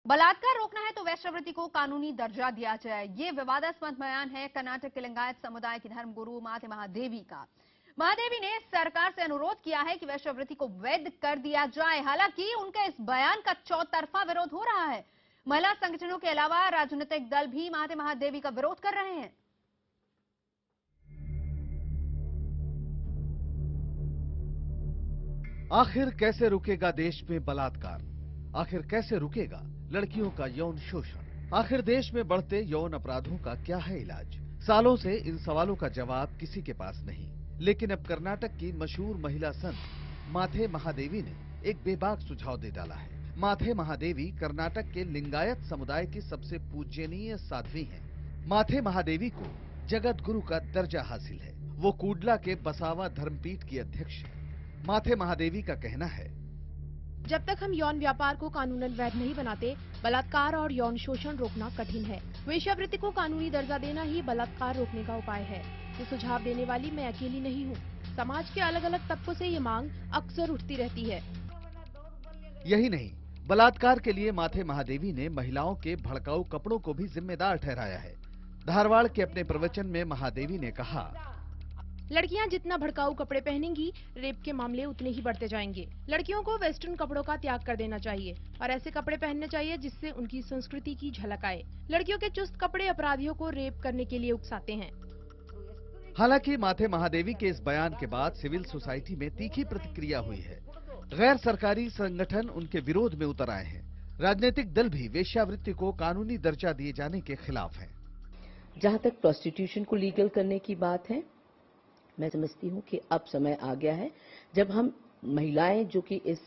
बलात्कार रोकना है तो वेश्यावृत्ति को कानूनी दर्जा दिया जाए, ये विवादास्पद बयान है कर्नाटक के लिंगायत समुदाय की धर्मगुरु माते महादेवी का। महादेवी ने सरकार से अनुरोध किया है कि वेश्यावृत्ति को वैध कर दिया जाए। हालांकि उनके इस बयान का चौतरफा विरोध हो रहा है। महिला संगठनों के अलावा राजनीतिक दल भी माते महादेवी का विरोध कर रहे हैं। आखिर कैसे रुकेगा देश में बलात्कार? आखिर कैसे रुकेगा लड़कियों का यौन शोषण? आखिर देश में बढ़ते यौन अपराधों का क्या है इलाज? सालों से इन सवालों का जवाब किसी के पास नहीं। लेकिन अब कर्नाटक की मशहूर महिला संत माथे महादेवी ने एक बेबाक सुझाव दे डाला है। माथे महादेवी कर्नाटक के लिंगायत समुदाय की सबसे पूजनीय साध्वी हैं। माथे महादेवी को जगत गुरु का दर्जा हासिल है। वो कूडला के बसावा धर्मपीठ की अध्यक्ष है। माथे महादेवी का कहना है, जब तक हम यौन व्यापार को कानूनन वैध नहीं बनाते, बलात्कार और यौन शोषण रोकना कठिन है। वेश्यावृत्ति को कानूनी दर्जा देना ही बलात्कार रोकने का उपाय है। ये सुझाव देने वाली मैं अकेली नहीं हूँ। समाज के अलग अलग तबकों से ये मांग अक्सर उठती रहती है। यही नहीं, बलात्कार के लिए माथे महादेवी ने महिलाओं के भड़काऊ कपड़ों को भी जिम्मेदार ठहराया है। धारवाड़ के अपने प्रवचन में महादेवी ने कहा, लड़कियां जितना भड़काऊ कपड़े पहनेंगी, रेप के मामले उतने ही बढ़ते जाएंगे। लड़कियों को वेस्टर्न कपड़ों का त्याग कर देना चाहिए और ऐसे कपड़े पहनने चाहिए जिससे उनकी संस्कृति की झलक आए। लड़कियों के चुस्त कपड़े अपराधियों को रेप करने के लिए उकसाते हैं। हालांकि माथे महादेवी के इस बयान के बाद सिविल सोसाइटी में तीखी प्रतिक्रिया हुई है। गैर सरकारी संगठन उनके विरोध में उतर आए हैं। राजनीतिक दल भी वेश्यावृत्ति को कानूनी दर्जा दिए जाने के खिलाफ हैं। जहां तक प्रोस्टिट्यूशन को लीगल करने की बात है, मैं समझती हूँ कि अब समय आ गया है जब हम महिलाएं जो कि इस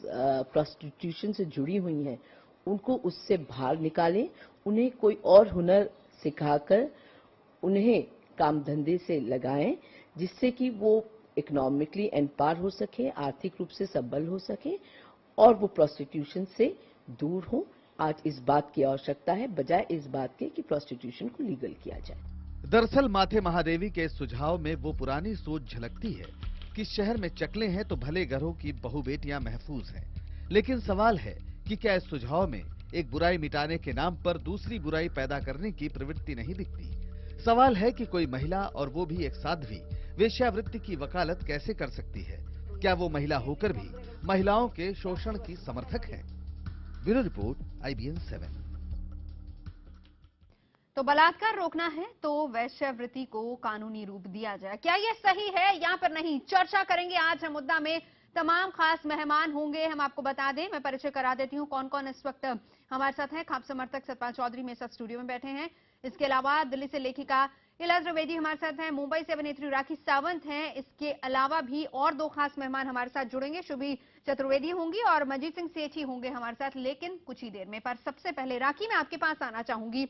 प्रोस्टिट्यूशन से जुड़ी हुई हैं, उनको उससे बाहर निकालें, उन्हें कोई और हुनर सिखाकर उन्हें काम धंधे से लगाएं, जिससे कि वो इकोनॉमिकली एम्पावर हो सके, आर्थिक रूप से सबल हो सके और वो प्रोस्टिट्यूशन से दूर हो। आज इस बात की आवश्यकता है, बजाय इस बात के कि प्रोस्टिट्यूशन को लीगल किया जाए। दरअसल माथे महादेवी के इस सुझाव में वो पुरानी सोच झलकती है कि शहर में चकले हैं तो भले घरों की बहू बेटियां महफूज हैं। लेकिन सवाल है कि क्या इस सुझाव में एक बुराई मिटाने के नाम पर दूसरी बुराई पैदा करने की प्रवृत्ति नहीं दिखती? सवाल है कि कोई महिला, और वो भी एक साध्वी, वेश्यावृत्ति की वकालत कैसे कर सकती है? क्या वो महिला होकर भी महिलाओं के शोषण की समर्थक है? Bureau report, IBN 7। तो बलात्कार रोकना है तो वेश्यावृत्ति को कानूनी रूप दिया जाए। क्या ये सही है या फिर नहीं, चर्चा करेंगे आज हम मुद्दा में। तमाम खास मेहमान होंगे, हम आपको बता दें, मैं परिचय करा देती हूं कौन कौन इस वक्त हमारे साथ हैं। खाप समर्थक सतपाल चौधरी मेरे साथ स्टूडियो में बैठे हैं। इसके अलावा दिल्ली से लेखिका इला त्रिवेदी हमारे साथ हैं। मुंबई से अभिनेत्री राखी सावंत हैं। इसके अलावा भी और दो खास मेहमान हमारे साथ जुड़ेंगे। शुभी चतुर्वेदी होंगी और मंजीत सिंह सेठी होंगे हमारे साथ, लेकिन कुछ ही देर में। पर सबसे पहले राखी, मैं आपके पास आना चाहूंगी।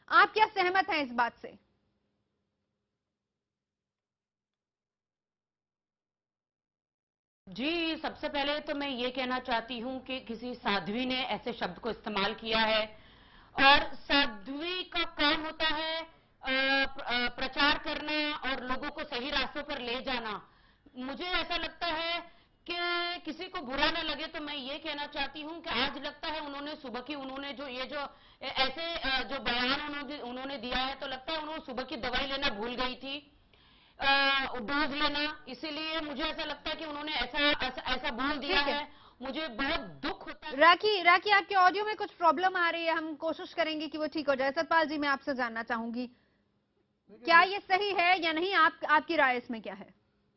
आप क्या सहमत हैं इस बात से? जी, सबसे पहले तो मैं ये कहना चाहती हूँ कि किसी साध्वी ने ऐसे शब्द को इस्तेमाल किया है और साध्वी का काम होता है प्रचार करना और लोगों को सही रास्तों पर ले जाना। मुझे ऐसा लगता है कि किसी को बुरा न लगे तो मैं ये कहना चाहती हूँ कि आज लगता है उन्होंने सुबह की जो ऐसे जो बयान उन्होंने दिया है, तो लगता है उन्होंने सुबह की दवाई लेना भूल गई थी, डोज लेना, इसीलिए मुझे ऐसा लगता है कि उन्होंने ऐसा बोल दिया है। मुझे बहुत दुख होता है। राखी आपके ऑडियो में कुछ प्रॉब्लम आ रही है, हम कोशिश करेंगे कि वो ठीक हो जाए। सतपाल जी, मैं आपसे जानना चाहूंगी, क्या ये सही है या नहीं? आपकी राय इसमें क्या है?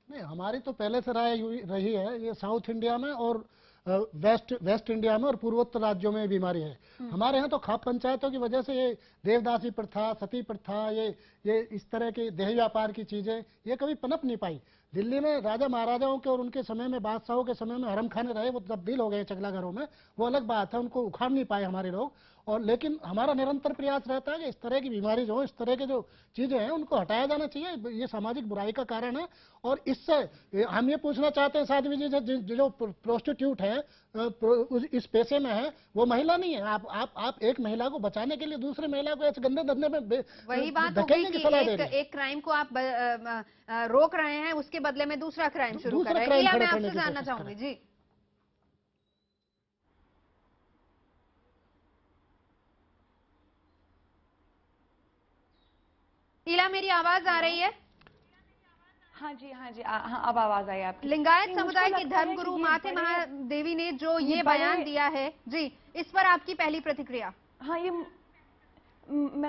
नहीं, हमारी तो पहले से राय रही है, ये साउथ इंडिया में और वेस्ट इंडिया में और पूर्वोत्तर राज्यों में बीमारी है। हमारे यहाँ तो खाप पंचायतों की वजह से ये देवदासी प्रथा, सती प्रथा, ये इस तरह के देह व्यापार की चीजें ये कभी पनप नहीं पाई। दिल्ली में राजा महाराजाओं के और उनके समय में, बादशाहों के समय में हरम खाने रहे, वो तब्दील हो गए चकला घरों में, वो अलग बात है, उनको उखाड़ नहीं पाए हमारे लोग। और लेकिन हमारा निरंतर प्रयास रहता है कि इस तरह की बीमारी जो, इस तरह के जो चीजें हैं उनको हटाया जाना चाहिए। ये सामाजिक बुराई का कारण है और इससे हम ये पूछना चाहते हैं साध्वी जी, जो प्रोस्टिट्यूट है, इस पेशे में है, वो महिला नहीं है। आप एक महिला को बचाने के लिए दूसरे महिला को ऐसे गंदे धंधे में वही बात हो गई कि एक क्राइम को आप रोक रहे हैं, उसके बदले में दूसरा क्राइम शुरू कर रहे हैं। मैं आपसे जानना चाहूंगी जी। इला, मेरी आवाज आ रही है? हाँ जी, हाँ, अब आवाज आई आपकी। लिंगायत मुझको समुदाय की लगता है धर्मगुरु कि ये माथे बड़े- महादेवी ने जो ये बड़े- बयान दिया है जी, इस पर आपकी पहली प्रतिक्रिया? हाँ,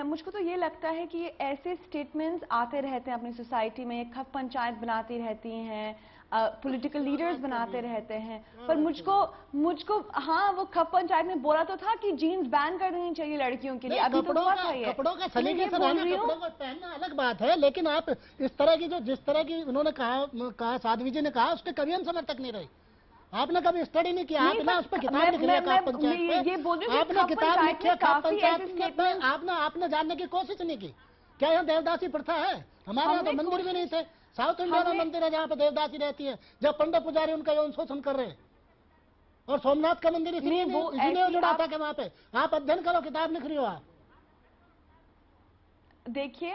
मुझको तो ये लगता है कि ये ऐसे स्टेटमेंट्स आते रहते हैं अपनी सोसाइटी में, खप पंचायत बनाती रहती हैं, पॉलिटिकल लीडर्स बनाते रहते हैं, पर मुझको हाँ, वो खप पंचायत में बोला तो था कि जीन्स बैन कर देनी चाहिए लड़कियों के लिए, अभी तो हुआ था ये। कपड़ों का तो मैं सलीके ये से बोल रहना, रही हूँ, कपड़ों को पहनना अलग बात है, लेकिन आप इस तरह की जिस तरह की उन्होंने कहा साध्वी जी ने कहा, उसके कभी हम समर्थक नहीं रहे। आपने कभी स्टडी नहीं किया, आपने उस पर किताब लिखी है खाप पंचायत पे, ये बोल रही हूँ आपने खप किताब पंचायत लिखी है में खाप काफी पंचायत ऐसे पे, statements- आपने जानने की कोशिश नहीं की। क्या यहाँ देवदासी प्रथा है? हमारे यहाँ तो हमने मंदिर भी नहीं थे। साउथ इंडिया में मंदिर है जहाँ पे देवदासी रहती है, जब पंडित पुजारी उनका यौन शोषण कर रहे हैं। और सोमनाथ का मंदिर इसलिए जुड़ा था कि वहाँ पे आप अध्ययन करो, किताब लिख रही हो आप। देखिए,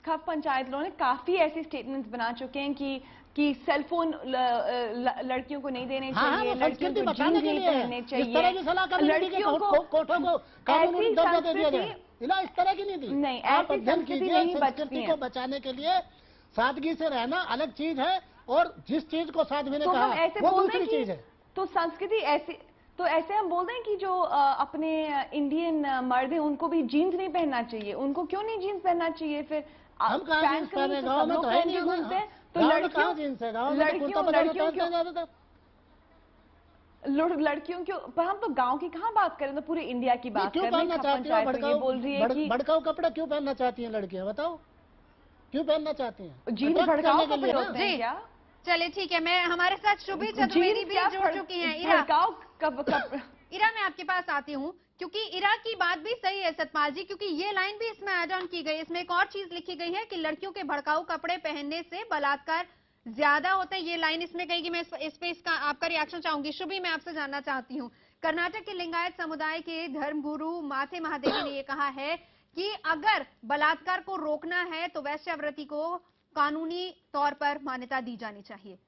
खप पंचायत लोगों ने काफी ऐसे स्टेटमेंट्स बना चुके हैं कि सेलफोन लड़कियों को नहीं देने चाहिए, लड़कियों को जीन्स नहीं पहनने चाहिए, लड़कियों को कोठों को कानूनी दर्जा दे दिया जाए। इस तरह की नहीं थी। नहीं, आप ऐसी अध्ययन संस्कृति कीजिए, नहीं बचती संस्कृति है। को बचाने के लिए सादगी से रहना अलग चीज है, और जिस चीज को साध्वी ने तो हम कहा ऐसे वो बोल रहे दूसरी हैं चीज है। तो संस्कृति ऐसी, तो ऐसे हम बोल रहे हैं कि जो अपने इंडियन मर्द हैं उनको भी जीन्स नहीं पहनना चाहिए। उनको क्यों नहीं जीन्स पहनना चाहिए? फिर हम कहाँ जींस पहन रहे? गाँव में तो है नहीं घूमते हैं, तो गाँव में कहाँ जींस है? गाँव में तो कुर्ता पजामा पहनते हैं ज्यादातर। लड़कियों क्यों? पर हम तो गांव की कहाँ बात करें, तो पूरे इंडिया की बात क्यों कर रहे पहनना हैं। चाहती हो? पंचायत ये बोल रही है कि भड़काऊ कपड़े क्यों पहनना चाहती हैं लड़कियां? बताओ क्यों पहनना चाहती हैं? जीन्स Attract भड़काऊ करने के कपड़े लिए ना। होते हैं क्या? चलिए ठीक है, मैं हमारे साथ शुभी चतुर्वेदी भी जुड़ चुकी हैं। इरा, इरा मैं आपके पास आती हूँ, क्योंकि इरा की बात भी सही है सतपाल जी, क्योंकि ये लाइन भी इसमें ऐड ऑन की गई। इसमें एक और चीज लिखी गई है कि लड़कियों के भड़काऊ कपड़े पहनने से बलात्कार ज्यादा होते हैं। ये लाइन इसमें कही कि मैं इस पे इसका आपका रिएक्शन चाहूंगी। शुभी, मैं आपसे जानना चाहती हूँ, कर्नाटक के लिंगायत समुदाय के धर्मगुरु माथे महादेवी ने ये कहा है कि अगर बलात्कार को रोकना है तो वैश्यावृत्ति को कानूनी तौर पर मान्यता दी जानी चाहिए।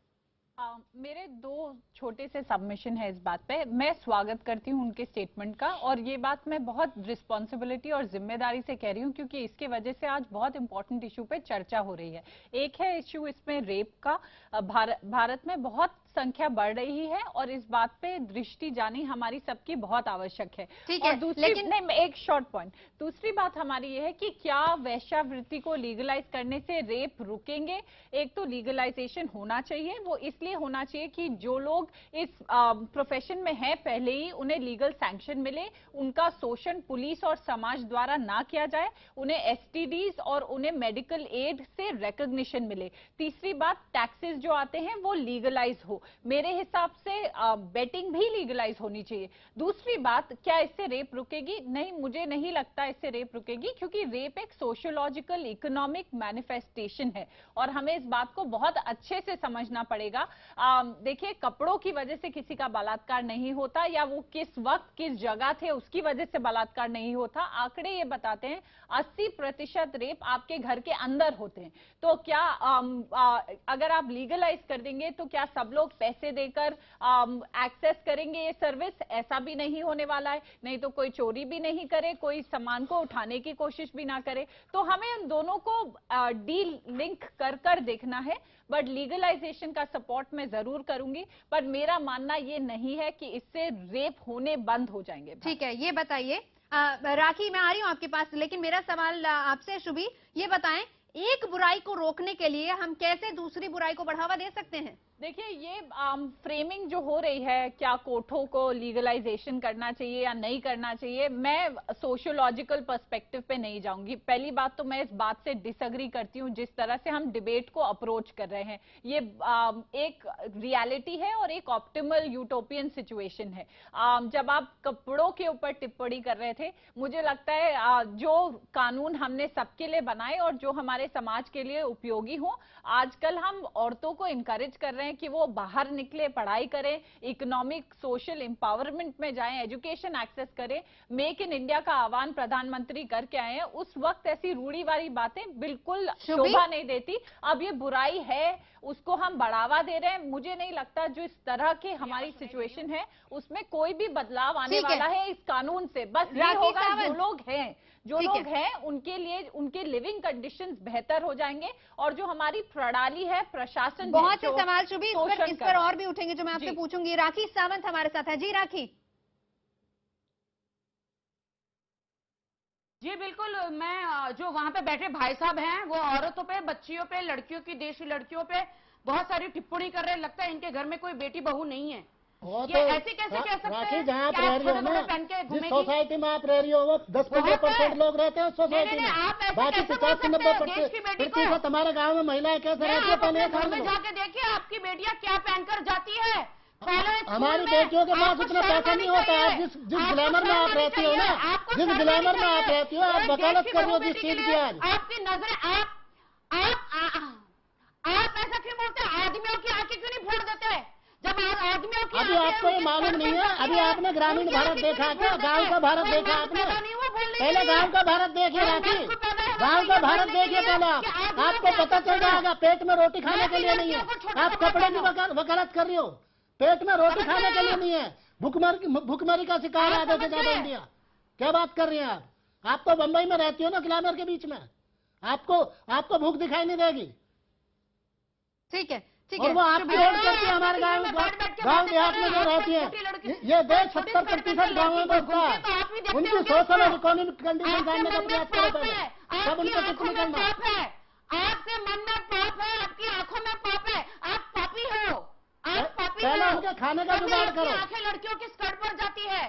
मेरे दो छोटे से सबमिशन है इस बात पे। मैं स्वागत करती हूँ उनके स्टेटमेंट का, और ये बात मैं बहुत रिस्पॉन्सिबिलिटी और जिम्मेदारी से कह रही हूँ, क्योंकि इसके वजह से आज बहुत इंपॉर्टेंट इशू पे चर्चा हो रही है। एक है इशू इसमें रेप का। भारत में बहुत संख्या बढ़ रही है, और इस बात पे दृष्टि जानी हमारी सबकी बहुत आवश्यक है। ठीक और है, दूसरी, लेकिन नहीं, एक शॉर्ट पॉइंट, दूसरी बात हमारी ये है कि क्या वैश्यावृत्ति को लीगलाइज करने से रेप रुकेंगे? एक तो लीगलाइजेशन होना चाहिए, वो इसलिए होना चाहिए कि जो लोग इस प्रोफेशन में हैं पहले ही, उन्हें लीगल सैंक्शन मिले, उनका शोषण पुलिस और समाज द्वारा ना किया जाए, उन्हें एसटीडीज और उन्हें मेडिकल एड से रिकॉग्निशन मिले। तीसरी बात, टैक्सेस जो आते हैं वो लीगलाइज हो। मेरे हिसाब से बेटिंग भी लीगलाइज होनी चाहिए। दूसरी बात, क्या इससे रेप रुकेगी? नहीं, मुझे नहीं लगता इससे रेप रुकेगी, क्योंकि रेप एक सोशियोलॉजिकल इकोनॉमिक मैनिफेस्टेशन है, और हमें इस बात को बहुत अच्छे से समझना पड़ेगा। देखिए, कपड़ों की वजह से किसी का बलात्कार नहीं होता, या वो किस वक्त किस जगह थे उसकी वजह से बलात्कार नहीं होता। आंकड़े ये बताते हैं 80% रेप आपके घर के अंदर होते हैं। तो क्या अगर आप लीगलाइज कर देंगे तो क्या सब लोग पैसे देकर एक्सेस करेंगे ये सर्विस? ऐसा भी नहीं होने वाला है। नहीं तो कोई चोरी भी नहीं करे, कोई सामान को उठाने की कोशिश भी ना करे। तो हमें उन दोनों को डील लिंक कर देखना है। बट लीगलाइजेशन का सपोर्ट मैं जरूर करूंगी, पर मेरा मानना ये नहीं है कि इससे रेप होने बंद हो जाएंगे। ठीक है, ये बताइए राखी, मैं आ रही हूँ आपके पास, लेकिन मेरा सवाल आपसे शुभी, ये बताएं, एक बुराई को रोकने के लिए हम कैसे दूसरी बुराई को बढ़ावा दे सकते हैं? देखिए, ये फ्रेमिंग जो हो रही है, क्या कोठों को लीगलाइजेशन करना चाहिए या नहीं करना चाहिए, मैं सोशियोलॉजिकल पर्सपेक्टिव पे नहीं जाऊंगी। पहली बात तो मैं इस बात से डिसएग्री करती हूँ जिस तरह से हम डिबेट को अप्रोच कर रहे हैं। ये एक रियलिटी है और एक ऑप्टिमल यूटोपियन सिचुएशन है। जब आप कपड़ों के ऊपर टिप्पणी कर रहे थे, मुझे लगता है जो कानून हमने सबके लिए बनाए और जो हमारे समाज के लिए उपयोगी हो, आजकल हम औरतों को इनकरेज कर रहे हैं कि वो बाहर निकले, पढ़ाई करें, इकोनॉमिक सोशल एम्पावरमेंट में जाएं, एजुकेशन एक्सेस करें। मेक इन इंडिया का आह्वान प्रधानमंत्री करके आए हैं। उस वक्त ऐसी रूढ़िवादी बातें बिल्कुल शोभा नहीं देती। अब ये बुराई है, उसको हम बढ़ावा दे रहे हैं। मुझे नहीं लगता जो इस तरह की हमारी सिचुएशन है उसमें कोई भी बदलाव आने वाला है इस कानून से। बस ये होगा, जो लोग हैं उनके लिए उनके लिविंग कंडीशंस बेहतर हो जाएंगे और जो हमारी प्रणाली है, प्रशासन, बहुत से सवाल शुभी इस पर और भी उठेंगे जो मैं आपसे पूछूंगी। राखी सावंत हमारे साथ है। जी राखी। जी बिल्कुल, मैं जो वहां पे बैठे भाई साहब हैं वो औरतों पे, बच्चियों पे, लड़कियों की, देशी लड़कियों पे बहुत सारी टिप्पणी कर रहे हैं। लगता है इनके घर में कोई बेटी बहू नहीं है। ये ऐसे कैसे कह सकते हैं? जहाँ आप रह रही हो ना, जिस सोसाइटी में आप रह रही हो वो 10-15% लोग रहते हैं सोसाइटी में, बाकी 50-90% हमारे गाँव में महिलाएं कैसे रहती है? पहले घर में जाके देखिए आपकी बेटियां क्या पहनकर जाती है। हमारी बेटियों के पास उतना पैसा नहीं होता है। जिस ग्लैमर में आप रहती हो ना, जिस ग्लैमर में आप रहती हो, आप वकालत कर रही हो जिस चीज की। आज आपकी नजर आप ऐसा क्यों बोलते हैं? आदमियों की आंखें क्यों नहीं फोड़ देते? जब आदमियों की अभी आपको ये मालूम नहीं है? अभी आपने ग्रामीण भारत देखा क्या? गांव का भारत देखा आपने? पहले गांव का भारत देखिए राखी, गांव का भारत देखिए पहले आपको पता चल जाएगा। पेट में रोटी खाने के लिए नहीं है, आप कपड़े की वकालत कर रही हो। पेट में रोटी खाने के लिए नहीं है, भुखमरी का शिकार आधे से ज्यादा इंडिया। क्या बात कर रही हैं आप? आप तो बंबई में रहती हो ना, ग्लैमर के बीच में, आपको भूख दिखाई नहीं देगी। ठीक है, ठीक और है। वो आपकी ओर करती है हमारे गाँव देहात में जो रहती है। ये देश 70% गाँव में बसता है। उनकी सोशल और इकोनॉमिक कंडीशन जानने का प्रयास करो पहले, तब उनको टिप्पणी करना। आपके मन में पाप है, आपकी आंखों में पाप है, आप पापी हो। पहले उनके खाने का जुगाड़ करो। आंखें लड़कियों की स्कर्ट पर जाती है।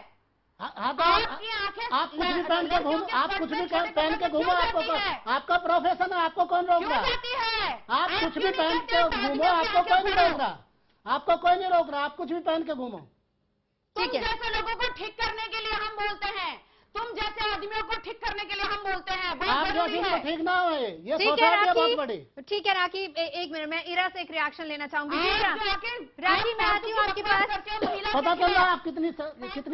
आप कुछ भी पहन के घूमो, आप कुछ भी पहन के घूमो, आपका प्रोफेशन है, आपको कौन रोक रहा है? आप कुछ भी पहन के घूमो, आपको कोई नहीं रोक रहा, आपको कोई नहीं रोक रहा, आप कुछ भी पहन के घूमो। ठीक है, जैसे लोगों को ठीक करने के लिए हम बोलते हैं, तुम जैसे आदमियों को ठीक करने के लिए हम बोलते हैं। आप जो ठीक ना हो, ये सोसाइटी बहुत बड़ी। ठीक है राखी, एक मिनट, मैं इरा से एक रिएक्शन लेना चाहूंगी। राखी मैं आती हूँ आपके पास। पता चल रहा है आप कितनी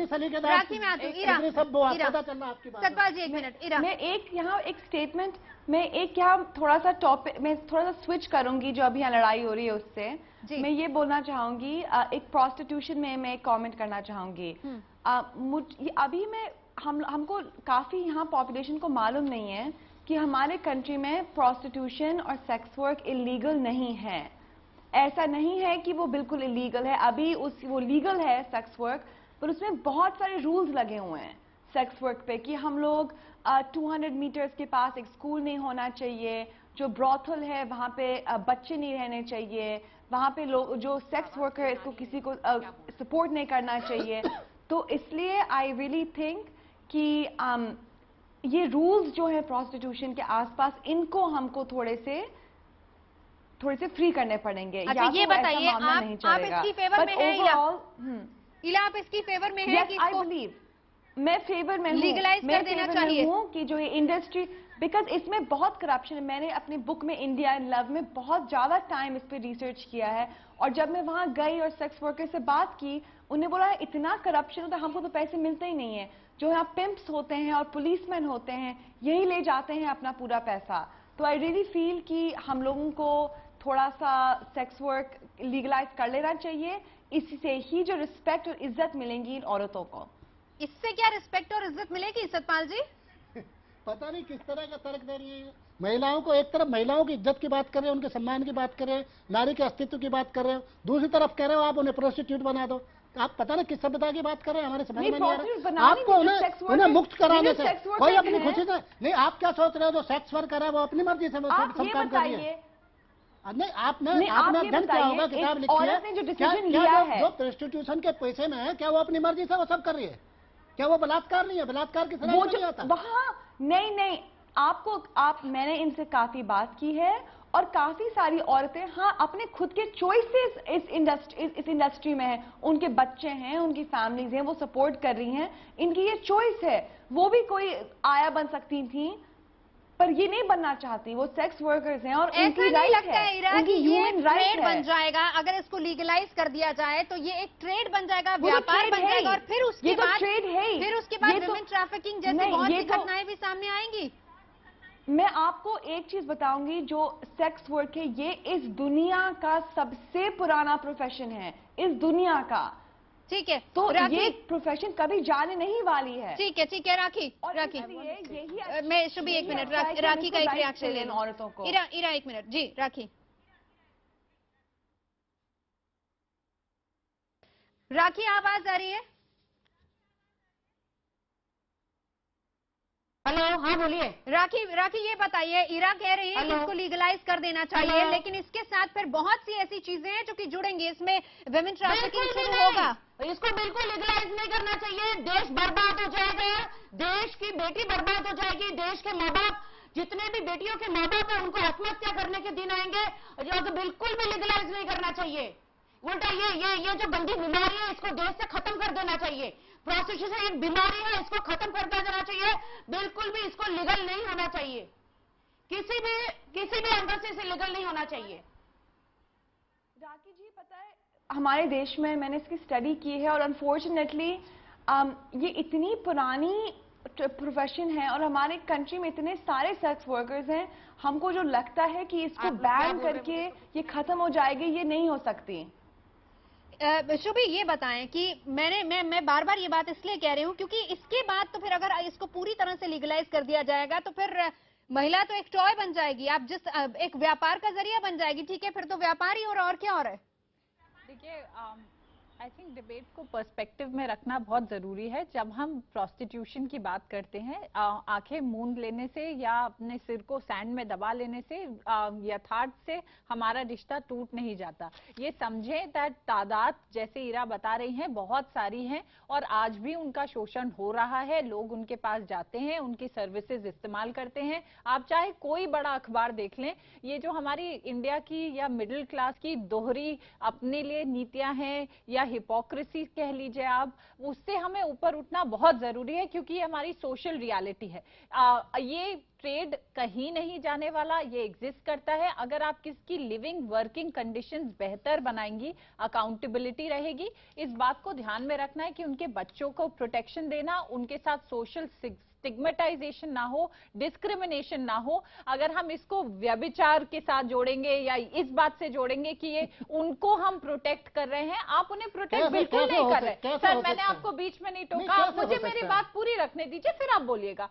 सलीकेदार। राखी मैं आती हूँ। इरा, पता चल रहा है आपकी बात। सतपाल जी एक मिनट। इरा, मैं एक स्टेटमेंट, मैं एक यहाँ थोड़ा सा टॉपिक, मैं थोड़ा सा स्विच करूंगी जो अभी यहाँ लड़ाई हो रही है उससे। मैं ये बोलना चाहूंगी, एक प्रोस्टिट्यूशन में मैं कमेंट करना चाहूंगी। अभी मैं हमको काफी यहाँ पॉपुलेशन को मालूम नहीं है कि हमारे कंट्री में प्रोस्टिट्यूशन और सेक्स वर्क इलीगल नहीं है। ऐसा नहीं है कि वो बिल्कुल इलीगल है, अभी वो लीगल है सेक्स वर्क, पर उसमें बहुत सारे रूल्स लगे हुए हैं सेक्स वर्क पे कि हम लोग 200 मीटर्स के पास एक स्कूल नहीं होना चाहिए, जो ब्रॉथल है वहाँ पे बच्चे नहीं रहने चाहिए, वहाँ पे लोग जो सेक्स वर्कर है इसको किसी को सपोर्ट नहीं करना चाहिए। तो इसलिए आई रियली थिंक कि ये रूल्स जो है प्रोस्टिट्यूशन के आसपास, इनको हमको थोड़े से फ्री करने पड़ेंगे। अच्छा ये बताइए, आप इसकी फेवर में हैं इला? आप इसकी फेवर में हैं कि आई बिलीव, मैं फेवर में हूँ, लीगलाइज कर देना चाहिए कि जो ये इंडस्ट्री, बिकॉज इसमें बहुत करप्शन है। मैंने अपनी बुक में इंडिया इन लव में बहुत ज्यादा टाइम इस पे रिसर्च किया है, और जब मैं वहां गई और सेक्स वर्कर से बात की, उन्हें बोला इतना करप्शन होता है, हमको तो पैसे मिलते ही नहीं है। जो यहाँ पिम्प्स होते हैं और पुलिसमैन होते हैं, यही ले जाते हैं अपना पूरा पैसा। तो आई रियली फील कि हम लोगों को थोड़ा सा सेक्स वर्क लीगलाइज कर लेना चाहिए। इससे ही जो रिस्पेक्ट और इज्जत मिलेंगी इन औरतों को। इससे क्या रिस्पेक्ट और इज्जत मिलेगी सतपाल जी? पता नहीं किस तरह का तर्क दे रही है। महिलाओं को एक तरफ महिलाओं की इज्जत की बात कर रहे हैं, उनके सम्मान की बात कर रहे हैं, नारी के अस्तित्व की बात कर रहे हो, दूसरी तरफ कह रहे हो आप उन्हें प्रोस्टिट्यूट बना दो। आप पता नहीं किस सभ्यता की बात कर रहे हैं, हमारे समझ में नहीं आ रहा। आपको उन्हें मुक्त कराने से कोई अपनी खुशी से नहीं। आप क्या सोच रहे हो, जो सेक्स वर्कर है वो अपनी मर्जी से सब काम कर रही है? नहीं, आपने अध्ययन किया होगा, किताब लिखी है, जो प्रोस्टिट्यूशन के पैसे में है, क्या वो अपनी मर्जी से वो सब कर रही है? क्या वो बलात्कार नहीं है? बलात्कार की सजा नहीं आता वहाँ? नहीं, मैंने इनसे काफी बात की है, और काफी सारी औरतें हाँ अपने खुद के चॉइसेस इस इंडस्ट्री में है, उनके बच्चे हैं, उनकी फैमिलीज हैं, वो सपोर्ट कर रही हैं, इनकी ये चॉइस है। वो भी कोई आया बन सकती थी, पर ये नहीं बनना चाहती, वो सेक्स वर्कर्स हैं और उनकी राइट है, उनकी ह्यूमन राइट बन जाएगा। अगर इसको लीगलाइज कर दिया जाए तो ये एक ट्रेड बन जाएगा, व्यापार बन जाएगा, और फिर उसके बाद वुमेन ट्रैफिकिंग जैसी बहुत सी घटनाएं भी सामने आएंगी। मैं आपको एक चीज बताऊंगी, जो सेक्स वर्क है ये इस दुनिया का सबसे पुराना प्रोफेशन है, इस दुनिया का। ठीक है, तो राखी, ये प्रोफेशन कभी जाने नहीं वाली है। ठीक है, राखी, और राखी, इसलिए यही मैं शुभी एक मिनट, राखी का एक रिएक्शन ले इन लूं। औरतों को। इरा एक मिनट जी, राखी आवाज आ रही है? हेलो, हाँ बोलिए। राखी ये बताइए, इरा कह रही है कि हेलो। इसको लीगलाइज कर देना चाहिए, हेलो। लेकिन इसके साथ फिर बहुत सी ऐसी चीजें हैं जो कि जुड़ेंगी, इसमें विमेन ट्रैफिकिंग बिल्कुल भी शुरू नहीं। होगा। इसको बिल्कुल लीगलाइज नहीं करना चाहिए। देश बर्बाद हो जाएगा, देश की बेटी बर्बाद हो जाएगी, देश के माँ बाप, जितने भी बेटियों के माँ बाप है उनको आत्महत्या करने के दिन आएंगे। जो तो बिल्कुल भी लीगलाइज नहीं करना चाहिए। उल्टा ये जो गंदी बीमारी है इसको देश से खत्म कर देना चाहिए। प्रोस्टिट्यूशन एक बीमारी है, इसको खत्म कर देना चाहिए। बिल्कुल भी इसको लीगल नहीं होना चाहिए, किसी भी अंदर से इसे लीगल नहीं होना चाहिए। राखी जी, पता है हमारे देश में मैंने इसकी स्टडी की है और अनफॉर्चुनेटली ये इतनी पुरानी प्रोफेशन है और हमारे कंट्री में इतने सारे सेक्स वर्कर्स हैं, हमको जो लगता है कि इसको बैन करके ये खत्म हो जाएगी, ये नहीं हो सकती। शुभी ये बताएं कि मैं बार बार ये बात इसलिए कह रही हूँ क्योंकि इसके बाद तो फिर अगर इसको पूरी तरह से लीगलाइज कर दिया जाएगा तो फिर महिला तो एक टॉय बन जाएगी, आप जिस एक व्यापार का जरिया बन जाएगी। ठीक है, फिर तो व्यापार ही और क्या हो रहा है। देखिए, आई थिंक डिबेट को पर्सपेक्टिव में रखना बहुत जरूरी है। जब हम प्रोस्टिट्यूशन की बात करते हैं, आंखें मूंद लेने से या अपने सिर को सैंड में दबा लेने से, यथार्थ से हमारा रिश्ता टूट नहीं जाता। ये समझें दैट तादाद, जैसे इरा बता रही हैं, बहुत सारी हैं और आज भी उनका शोषण हो रहा है। लोग उनके पास जाते हैं, उनकी सर्विसेज इस्तेमाल करते हैं। आप चाहे कोई बड़ा अखबार देख लें, ये जो हमारी इंडिया की या मिडिल क्लास की दोहरी अपने लिए नीतियां हैं या हिपोक्रेसी कह लीजिए आप, उससे हमें ऊपर उठना बहुत जरूरी है क्योंकि ये हमारी सोशल रियलिटी है। ये ट्रेड कहीं नहीं जाने वाला, ये एग्जिस्ट करता है। अगर आप किसकी लिविंग वर्किंग कंडीशंस बेहतर बनाएंगी, अकाउंटेबिलिटी रहेगी। इस बात को ध्यान में रखना है कि उनके बच्चों को प्रोटेक्शन देना, उनके साथ सोशल स्टिग्मेटाइजेशन ना हो, डिस्क्रिमिनेशन ना हो। अगर हम इसको व्यभिचार के साथ जोड़ेंगे या इस बात से जोड़ेंगे कि ये उनको हम प्रोटेक्ट कर रहे हैं, आप उन्हें प्रोटेक्ट बिल्कुल नहीं कर रहे। सर, मैंने आपको बीच में नहीं टोका, आप मुझे मेरी बात पूरी रखने दीजिए, फिर आप बोलिएगा।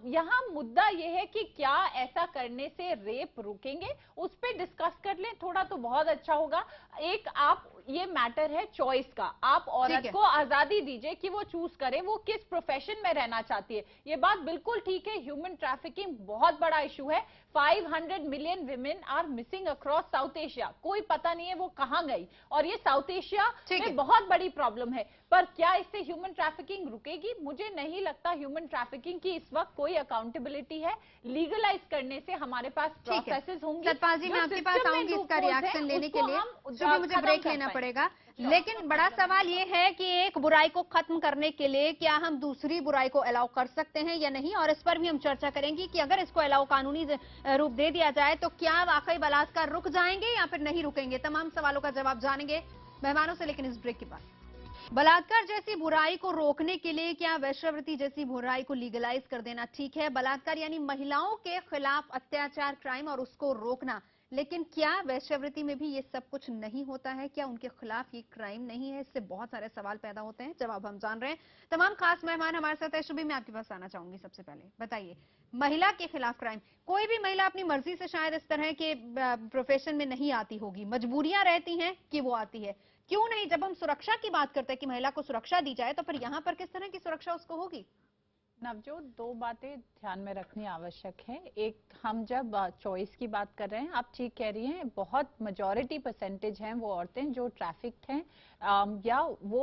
यहाँ मुद्दा ये है कि क्या ऐसा करने से रेप रुकेंगे, उस पर डिस्कस कर लें थोड़ा, तो बहुत अच्छा होगा। एक आप, ये मैटर है चॉइस का, आप औरत को आजादी दीजिए कि वो चूज करे वो किस प्रोफेशन में रहना चाहती है। ये बात बिल्कुल ठीक है, ह्यूमन ट्रैफिकिंग बहुत बड़ा इशू है। 500 million women are missing across South Asia, कोई पता नहीं है वो कहां गई, और ये साउथ एशिया में बहुत बड़ी प्रॉब्लम है। पर क्या इससे ह्यूमन ट्रैफिकिंग रुकेगी? मुझे नहीं लगता ह्यूमन ट्रैफिकिंग की इस वक्त कोई अकाउंटेबिलिटी है। लीगलाइज करने से हमारे पास प्रोसेसेस होंगे। सतपाल जी, मैं आपके पास आऊंगी इसका रिएक्शन लेने के लिए, जो मुझे ब्रेक लेना पड़ेगा। लेकिन बड़ा सवाल ये है कि एक बुराई को खत्म करने के लिए क्या हम दूसरी बुराई को अलाउ कर सकते हैं या नहीं, और इस पर भी हम चर्चा करेंगे कि अगर इसको अलाउ कानूनी रूप दे दिया जाए तो क्या वाकई बलात्कार रुक जाएंगे या फिर नहीं रुकेंगे। तमाम सवालों का जवाब जानेंगे मेहमानों से, लेकिन इस ब्रेक के बाद। बलात्कार जैसी बुराई को रोकने के लिए क्या वेश्यावृत्ति जैसी बुराई को लीगलाइज कर देना ठीक है? बलात्कार यानी महिलाओं के खिलाफ अत्याचार, क्राइम, और उसको रोकना। लेकिन क्या वेश्यावृत्ति में भी ये सब कुछ नहीं होता है? क्या उनके खिलाफ ये क्राइम नहीं है? इससे बहुत सारे सवाल पैदा होते हैं, जवाब हम जान रहे हैं। तमाम खास मेहमान हमारे साथ है। शुभी, मैं आपके पास आना चाहूंगी। सबसे पहले बताइए, महिला के खिलाफ क्राइम, कोई भी महिला अपनी मर्जी से शायद इस तरह के प्रोफेशन में नहीं आती होगी, मजबूरियां रहती हैं कि वो आती है। क्यों नहीं, जब हम सुरक्षा की बात करते हैं कि महिला को सुरक्षा दी जाए, तो फिर यहाँ पर किस तरह की सुरक्षा उसको होगी? नवजोत, दो बातें ध्यान में रखनी आवश्यक है। एक, हम जब चॉइस की बात कर रहे हैं, आप ठीक कह रही हैं, बहुत मेजॉरिटी परसेंटेज हैं वो औरतें जो ट्रैफिक्ड हैं या वो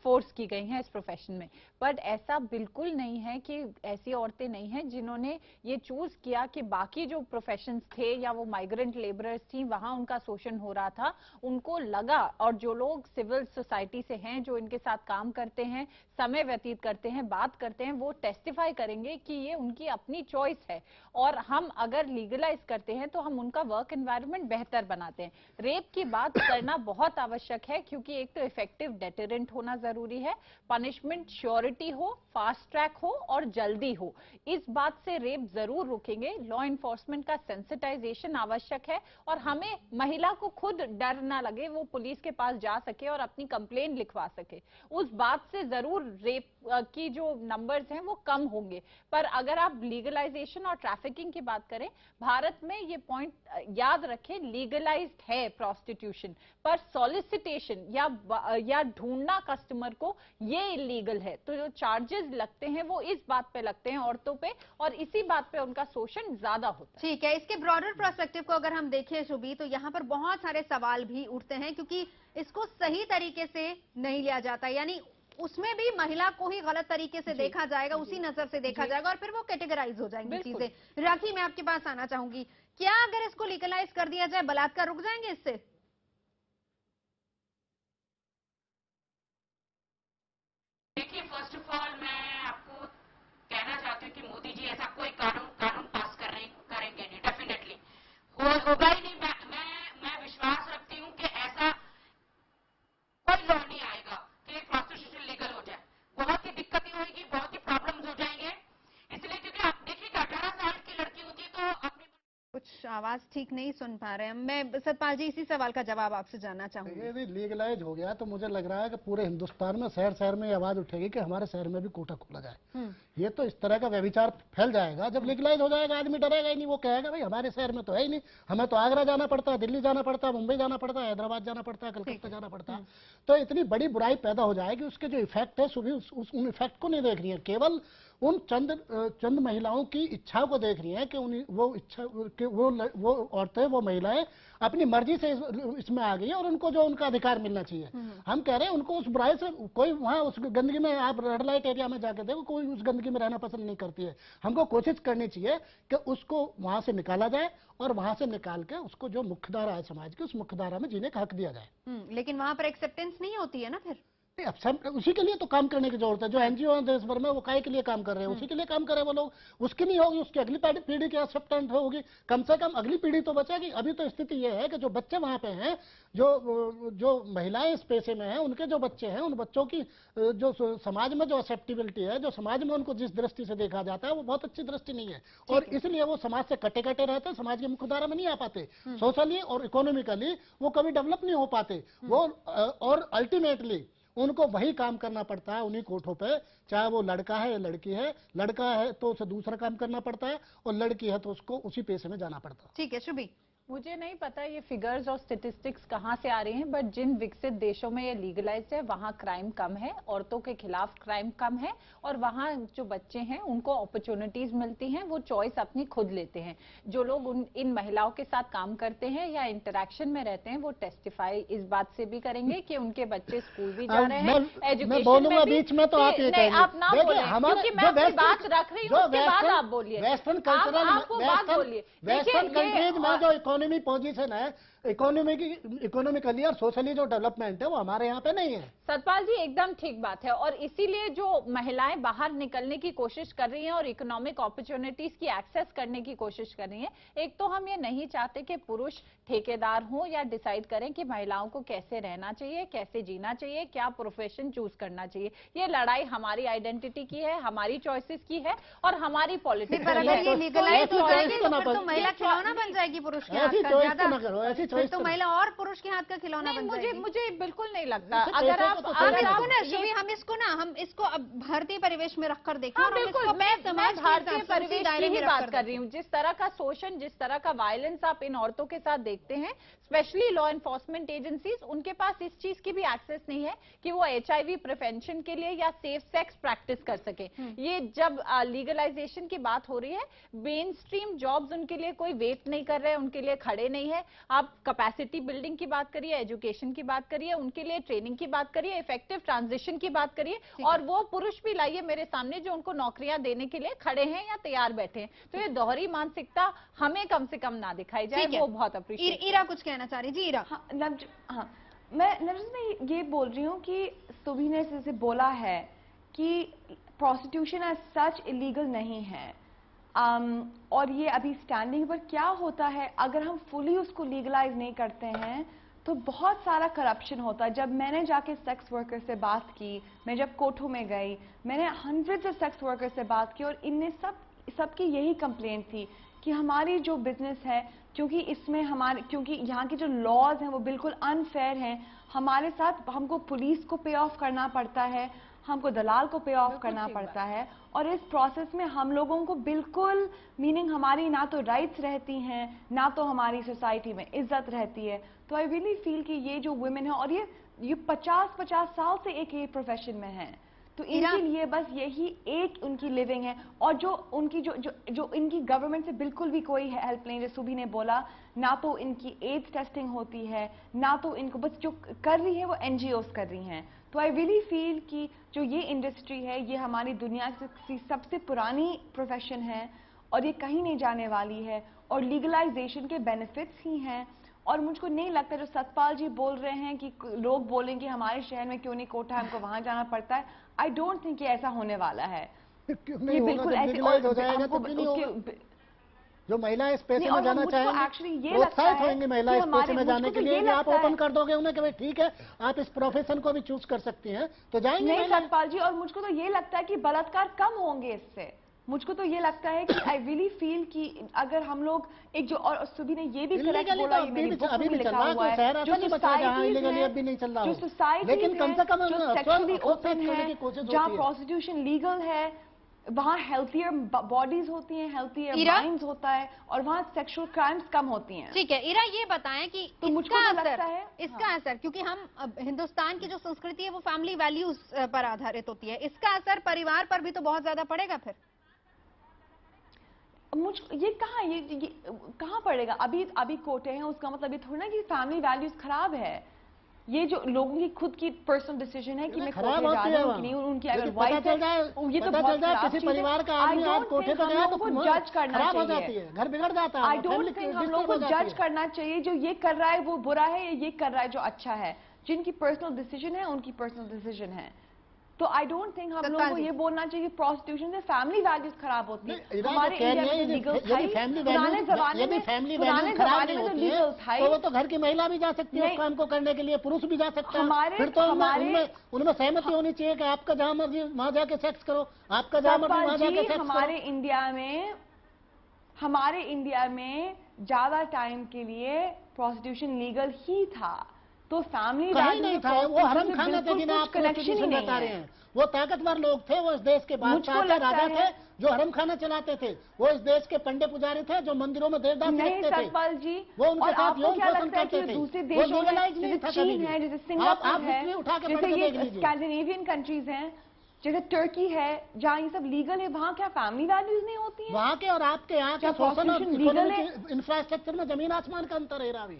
फोर्स की गई हैं इस प्रोफेशन में। बट ऐसा बिल्कुल नहीं है कि ऐसी औरतें नहीं हैं जिन्होंने ये चूज किया कि बाकी जो प्रोफेशंस थे या वो माइग्रेंट लेबरर्स थी वहां उनका शोषण हो रहा था, उनको लगा। और जो लोग सिविल सोसाइटी से हैं, जो इनके साथ काम करते हैं, समय व्यतीत करते हैं, बात करते हैं, वो टेस्टिफाई करेंगे कि ये उनकी अपनी चॉइस है, और हम अगर लीगलाइज करते हैं तो हम उनका वर्क एनवायरनमेंट बेहतर बनाते हैं। रेप की बात करना बहुत आवश्यक है, क्योंकि एक तो इफेक्टिव डेटरेंट होना जरूरी है, पनिशमेंट श्योरिटी हो, फास्ट ट्रैक हो और जल्दी हो। इस बात से रेप जरूर रुकेंगे। लॉ इन्फोर्समेंट का सेंसिटाइजेशन आवश्यक है, और हमें महिला को खुद डर ना लगे, वो पुलिस के पास जा सके और अपनी कंप्लेन लिखवा सके। उस बात से जरूर रेप की जो नंबर्स हैं वो कम होंगे। पर अगर आप लीगलाइजेशन और ट्रैफिकिंग की बात करें, भारत में ये पॉइंट याद रखें, लीगलाइज्ड है प्रोस्टिट्यूशन, पर सॉलिसिटेशन या ढूंढना कस्टमर को, ये इलीगल है। तो जो चार्जेस लगते हैं वो इस बात पे लगते हैं औरतों पे, और इसी बात पे उनका शोषण ज्यादा होता है। ठीक है, इसके ब्रॉडर पर्सपेक्टिव को अगर हम देखें शुभी, तो यहाँ पर बहुत सारे सवाल भी उठते हैं, क्योंकि इसको सही तरीके से नहीं लिया जाता, यानी उसमें भी महिला को ही गलत तरीके से देखा जाएगा, उसी नजर से देखा जाएगा, और फिर वो कैटेगराइज हो जाएंगी चीजें। राखी, मैं आपके पास आना चाहूंगी, क्या अगर इसको लीगलाइज कर दिया जाए बलात्कार रुक जाएंगे इससे? देखिए, फर्स्ट ऑफ ऑल मैं आपको कहना चाहती हूँ कि मोदी जी ऐसा कोई कानून पास करेंगे नहीं, डेफिनेटली होगा ही नहीं। मैं विश्वास रखती हूँ कि ऐसा कोई लॉ नहीं आएगा कि प्रोस्टिट्यूशन लीगल हो जाए। बहुत ही दिक्कतें होगी, बहुत ही प्रॉब्लम्स हो जाएंगे, इसलिए क्योंकि आप देखिए 18 साल की लड़की होती है तो अपनी कुछ आवाज ठीक नहीं सुन पा रहे हैं। मैं सतपाल जी इसी सवाल का जवाब आपसे जानना चाहूंगी। यदि लीगलाइज हो गया तो मुझे लग रहा है कि पूरे हिंदुस्तान में शहर शहर में ये आवाज उठेगी कि हमारे शहर में भी कोटा खोला जाए। ये तो इस तरह का व्यभिचार फैल जाएगा। जब लीगलाइज हो जाएगा आदमी डरेगा ही नहीं, वो कहेगा भाई हमारे शहर में तो है ही नहीं, हमें तो आगरा जाना पड़ता है, दिल्ली जाना पड़ता है, मुंबई जाना पड़ता है, हैदराबाद जाना पड़ता है, कलकत्ता जाना पड़ता है। तो इतनी बड़ी बुराई पैदा हो जाएगी, उसके जो इफेक्ट है उन इफेक्ट को नहीं देख रही है, केवल उन चंद महिलाओं की इच्छा को देख रही हैं कि वो औरतें, वो महिलाएं अपनी मर्जी से इसमें आ गई हैं और उनको जो उनका अधिकार मिलना चाहिए। हम कह रहे हैं उनको उस बुराई से कोई, वहां उस गंदगी में, आप रेड लाइट एरिया में जाके देखो, कोई उस गंदगी में रहना पसंद नहीं करती है। हमको कोशिश करनी चाहिए कि उसको वहां से निकाला जाए, और वहां से निकाल के उसको जो मुख्यधारा है समाज की, उस मुख्यधारा में जीने का हक दिया जाए। लेकिन वहां पर एक्सेप्टेंस नहीं होती है ना फिर। अब सब उसी के लिए तो काम करने की जरूरत है। जो एनजीओ है देश भर में, वो काय के लिए काम कर रहे हैं, उसी के लिए काम कर रहे हैं वो लोग। उसकी नहीं होगी, उसकी अगली पीढ़ी की एक्सेप्टेंस होगी, कम से कम अगली पीढ़ी तो बचेगी। अभी तो स्थिति ये है कि जो बच्चे वहां पे हैं, जो महिलाएं इस पेशे में हैं, उनके जो बच्चे हैं, उन बच्चों की जो समाज में जो एक्सेप्टेबिलिटी है, जो समाज में उनको जिस दृष्टि से देखा जाता है, वो बहुत अच्छी दृष्टि नहीं है, और इसलिए वो समाज से कटे कटे रहते हैं, समाज की मुख्यधारा में नहीं आ पाते, सोशली और इकोनॉमिकली वो कभी डेवलप नहीं हो पाते वो। और अल्टीमेटली उनको वही काम करना पड़ता है उन्हीं कोठों पे, चाहे वो लड़का है या लड़की है। लड़का है तो उसे दूसरा काम करना पड़ता है, और लड़की है तो उसको उसी पेशे में जाना पड़ता है। ठीक है शुभी, मुझे नहीं पता ये फिगर्स और स्टेटिस्टिक्स कहाँ से आ रही हैं, बट जिन विकसित देशों में ये लीगलाइज्ड है वहाँ क्राइम कम है, औरतों के खिलाफ क्राइम कम है, और वहाँ जो बच्चे हैं उनको अपॉर्चुनिटीज मिलती हैं, वो चॉइस अपनी खुद लेते हैं। जो लोग इन महिलाओं के साथ काम करते हैं या इंटरेक्शन में रहते हैं, वो टेस्टिफाई इस बात से भी करेंगे कि उनके बच्चे स्कूल भी जा रहे हैं, एजुकेशन में भी। बीच में तो आप ये नहीं, आप ना बोले, क्योंकि मैं अपनी बात रख रही हूँ, उसके बाद आप बोलिए, वेस्टर्न कल्चरल, आपको बात बोलिए। वेस्टर्न कंट्रीज में जो इकोनॉमी पोजीशन है, इकोनॉमिकली और सोशली जो डेवलपमेंट है, वो हमारे यहाँ पे नहीं है। सतपाल जी एकदम ठीक बात है, और इसीलिए जो महिलाएं बाहर निकलने की कोशिश कर रही हैं और इकोनॉमिक अपॉर्चुनिटीज की एक्सेस करने की कोशिश कर रही हैं। एक तो हम ये नहीं चाहते कि पुरुष ठेकेदार हो या डिसाइड करें कि महिलाओं को कैसे रहना चाहिए, कैसे जीना चाहिए, क्या प्रोफेशन चूज करना चाहिए। ये लड़ाई हमारी आइडेंटिटी की है, हमारी चॉइसेस की है, और हमारी पॉलिटिक्स पर अगर ये लीगलाइज हो जाएगी तो फिर तो महिला खिलौना बन जाएगी पुरुष के हाथ का। ज्यादा फिर तो महिला और पुरुष के हाथ का खिलौना बन जाएगी। मुझे बिल्कुल नहीं लगता। अगर आप हम इसको भारतीय परिवेश में रखकर देखें। हाँ, बिल्कुल, मैं भारतीय परिवेश की ही बात कर रही हूँ। जिस तरह का शोषण, जिस तरह का वायलेंस आप इन औरतों के साथ देखते हैं, स्पेशली लॉ एनफोर्समेंट एजेंसीज, उनके पास इस चीज की भी एक्सेस नहीं है कि वो HIV प्रिवेंशन के लिए या सेफ सेक्स प्रैक्टिस कर सके। ये जब लीगलाइजेशन की बात हो रही है, मेन स्ट्रीम जॉब्स उनके लिए कोई वेट नहीं कर रहे हैं, उनके लिए खड़े नहीं है। आप कैपेसिटी बिल्डिंग की बात करिए, एजुकेशन की बात करिए, उनके लिए ट्रेनिंग की बात करिए, इफेक्टिव ट्रांजिशन की बात करिए, और वो पुरुष भी लाइए मेरे सामने जो उनको नौकरियां देने के लिए खड़े हैं या तैयार बैठे हैं। तो ये दोहरी मानसिकता हमें कम से कम ना दिखाई जाए, वो बहुत अप्रिशिएट। ईरा कुछ कहना चाह रही जी। ईरा। मैं ये बोल रही हूँ कि सुभी ने जैसे बोला है कि प्रोस्टिट्यूशन एज सच इलीगल नहीं है। और ये अभी स्टैंडिंग पर क्या होता है, अगर हम फुली उसको लीगलाइज नहीं करते हैं तो बहुत सारा करप्शन होता है। जब मैंने जाके सेक्स वर्कर से बात की, मैं जब कोठों में गई, मैंने हंड्रेड्स ऑफ सेक्स वर्कर से बात की और इनने सबकी यही कंप्लेंट थी कि हमारी जो बिजनेस है, क्योंकि इसमें क्योंकि यहाँ के जो लॉज हैं वो बिल्कुल अनफेयर हैं, हमारे साथ हमको पुलिस को पे ऑफ करना पड़ता है, हमको दलाल को पे ऑफ करना पड़ता है, और इस प्रोसेस में हम लोगों को बिल्कुल मीनिंग हमारी ना तो राइट्स रहती हैं ना तो हमारी सोसाइटी में इज्जत रहती है। तो आई रियली फील कि ये जो वुमेन है और ये 50 साल से एक ये प्रोफेशन में है, तो इनके लिए बस यही एक उनकी लिविंग है। और जो उनकी जो इनकी गवर्नमेंट से बिल्कुल भी कोई हेल्प नहीं, जैसे सुबी ने बोला, ना तो इनकी एड्स टेस्टिंग होती है, ना तो इनको बस जो कर रही है वो NGOs कर रही हैं। तो आई रियली फील कि जो ये इंडस्ट्री है ये हमारी दुनिया की सबसे पुरानी प्रोफेशन है और ये कहीं नहीं जाने वाली है, और लीगलाइजेशन के बेनिफिट्स ही हैं। और मुझको नहीं लगता जो सतपाल जी बोल रहे हैं कि लोग बोलेंगे हमारे शहर में क्यों नहीं कोटा है, हमको वहां जाना पड़ता है, आई डोंट थिंक ये ऐसा होने वाला है। ये बिल्कुल ऐसे हो जाएगा तो जो महिलाएं इस पेशे में जाना चाहेंगी प्रोत्साहित होंगी महिलाएं इस पेशे में जाने के लिए, आप ओपन कर दोगे उन्हें कि भाई ठीक है आप इस प्रोफेशन को भी चूज कर सकती हैं तो जाएंगे। नहीं सतपाल जी, और मुझको तो ये लगता है कि बलात्कार कम होंगे इससे। मुझको तो ये लगता है कि आई रियली फील कि अगर हम लोग एक जो, और सुबी ने ये भी करेक्ट बोला, ये मेरी बुक में लिखा हुआ है, जो सोसाइटी लेकिन कम से कम सेक्सुअली ओपन है, जहाँ प्रोस्टिट्यूशन लीगल है, वहाँ हेल्थियर बॉडीज होती हैं, हेल्थियर माइंड्स होता है, और वहाँ सेक्सुअल क्राइम्स कम होती हैं। ठीक है इरा, ये बताएं कि तो मुझको लगता है इसका असर, क्योंकि हम हिंदुस्तान की जो संस्कृति है वो फैमिली वैल्यूज पर आधारित होती है, इसका असर परिवार पर भी तो बहुत ज्यादा पड़ेगा फिर। ये कहाँ पड़ेगा? अभी कोटे हैं, उसका मतलब ये थोड़ा ना कि फैमिली वैल्यूज खराब है। ये जो लोगों की खुद की पर्सनल डिसीजन है कि मैं कोटे जा रहा हूँ कि नहीं, उनकी अगर वाइफ है, ये तो बहुत खराब किसी परिवार का आदमी आप कोठे पर गया तो जज करना चाहिए, घर बिगड़ जाता है। आई डोंट थिंक हम लोग को जज करना चाहिए, जो ये कर रहा है वो बुरा है, ये कर रहा है जो अच्छा है। जिनकी पर्सनल डिसीजन है उनकी पर्सनल डिसीजन है। तो आई डोंट थिंक हम लोगों को ये बोलना चाहिए प्रोस्टिट्यूशन से फैमिली वैल्यूज खराब होती है। हमारे इंडिया में लीगल था, पुराने जमाने में तो लीगल था, तो वो तो घर की महिला भी जा सकती है उस काम को करने के लिए, पुरुष भी जा सकते हैं। फिर तो उनमें सहमति होनी चाहिए कि आपका जहाँ मर्जी वहां जाके सेक्स करो, आपका जहाँ मर्जी वहां जाके सेक्स करो। हमारे इंडिया में ज्यादा टाइम के लिए प्रोस्टिट्यूशन लीगल ही था, तो फैमिली नहीं था, वो हरम खाना थे जिन्हें आप कनेक्शन बता रहे हैं, वो ताकतवर लोग थे, वो इस देश के बादशाह थे, राजा थे जो हरम खाना चलाते थे, वो इस देश के पंडे पुजारी थे जो मंदिरों में देवदास रखते थे। सतपाल जी, वो उनके साथ यौन शोषण करते थे। दूसरे देशों में जैसे चीन है, जैसे सिंगापुर है, जैसे ये स्कैंडिनेवियन कंट्रीज हैं, जैसे टर्की है, जहाँ ये सब लीगल है, वहाँ क्या फैमिली वैल्यूज नहीं होती है? वहाँ के और आपके यहाँ के शोषण और इंफ्रास्ट्रक्चर में जमीन आसमान का अंतर है। रावी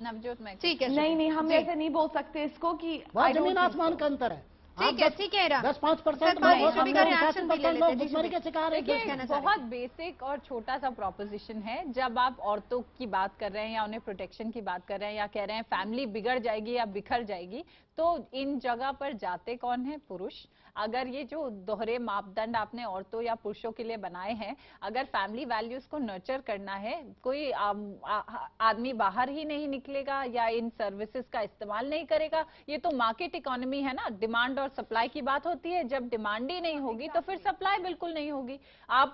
नवजोत में ठीक है, नहीं हम ऐसे नहीं बोल सकते इसको कि जमीन आसमान का अंतर है। ठीक है 10-5% के शिकार है। बहुत बेसिक और छोटा सा प्रोपोजिशन है। जब आप औरतों की बात कर रहे हैं या उन्हें प्रोटेक्शन की बात कर रहे हैं या कह रहे हैं फैमिली बिगड़ जाएगी या बिखर जाएगी, तो इन जगह पर जाते कौन है? पुरुष। अगर ये जो दोहरे मापदंड आपने औरतों या पुरुषों के लिए बनाए हैं, अगर फैमिली वैल्यूज को नर्चर करना है, कोई आदमी बाहर ही नहीं निकलेगा या इन सर्विसेज का इस्तेमाल नहीं करेगा। ये तो मार्केट इकोनॉमी है ना, डिमांड और सप्लाई की बात होती है। जब डिमांड ही नहीं होगी तो फिर सप्लाई बिल्कुल नहीं होगी। आप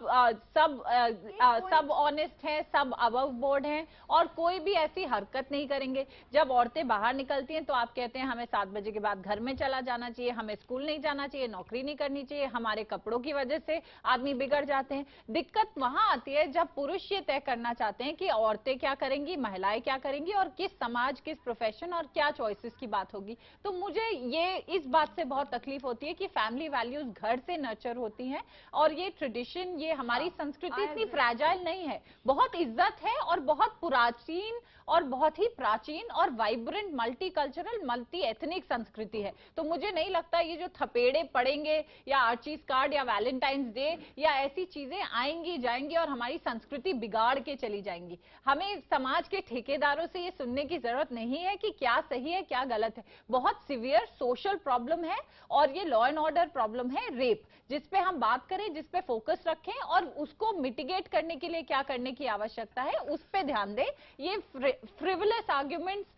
सब ऑनेस्ट हैं, सब अबव बोर्ड हैं और कोई भी ऐसी हरकत नहीं करेंगे। जब औरतें बाहर निकलती हैं तो आप कहते हैं हमें 7 बजे के बाद घर में चला जाना चाहिए, हमें स्कूल नहीं जाना चाहिए, नौकरी नहीं करनी चाहिए, हमारे कपड़ों की वजह से आदमी बिगड़ जाते हैं। दिक्कत वहां आती है जब पुरुष ये तय करना चाहते हैं कि औरतें क्या करेंगी, महिलाएं क्या करेंगी और किस समाज, किस प्रोफेशन और क्या चॉइसेस की बात होगी। तो मुझे ये इस बात से बहुत तकलीफ होती है कि फैमिली वैल्यूज घर से नर्चर होती हैं और ये ट्रेडिशन, ये हमारी संस्कृति इतनी फ्रैजाइल नहीं है। बहुत इज्जत है और बहुत प्राचीन और बहुत ही प्राचीन और vibrant multi cultural, multi ethnic एक संस्कृति है। तो मुझे नहीं लगता ये जो थपेड़े पड़ेंगे या आर्चीज कार्ड या वैलेंटाइंस डे या ऐसी चीजें आएंगी जाएंगी और हमारी संस्कृति बिगाड़ के चली जाएंगी। हमें समाज के ठेकेदारों से ये सुनने की जरूरत नहीं है कि क्या सही है क्या गलत है। बहुत सीवियर सोशल प्रॉब्लम है और ये लॉ एंड ऑर्डर प्रॉब्लम है, रेप, जिसपे हम बात करें, जिसपे फोकस रखें और उसको मिटिगेट करने के लिए क्या करने की आवश्यकता है उस पे ध्यान दें। ये फ्रिवलेस आर्ग्यूमेंट्स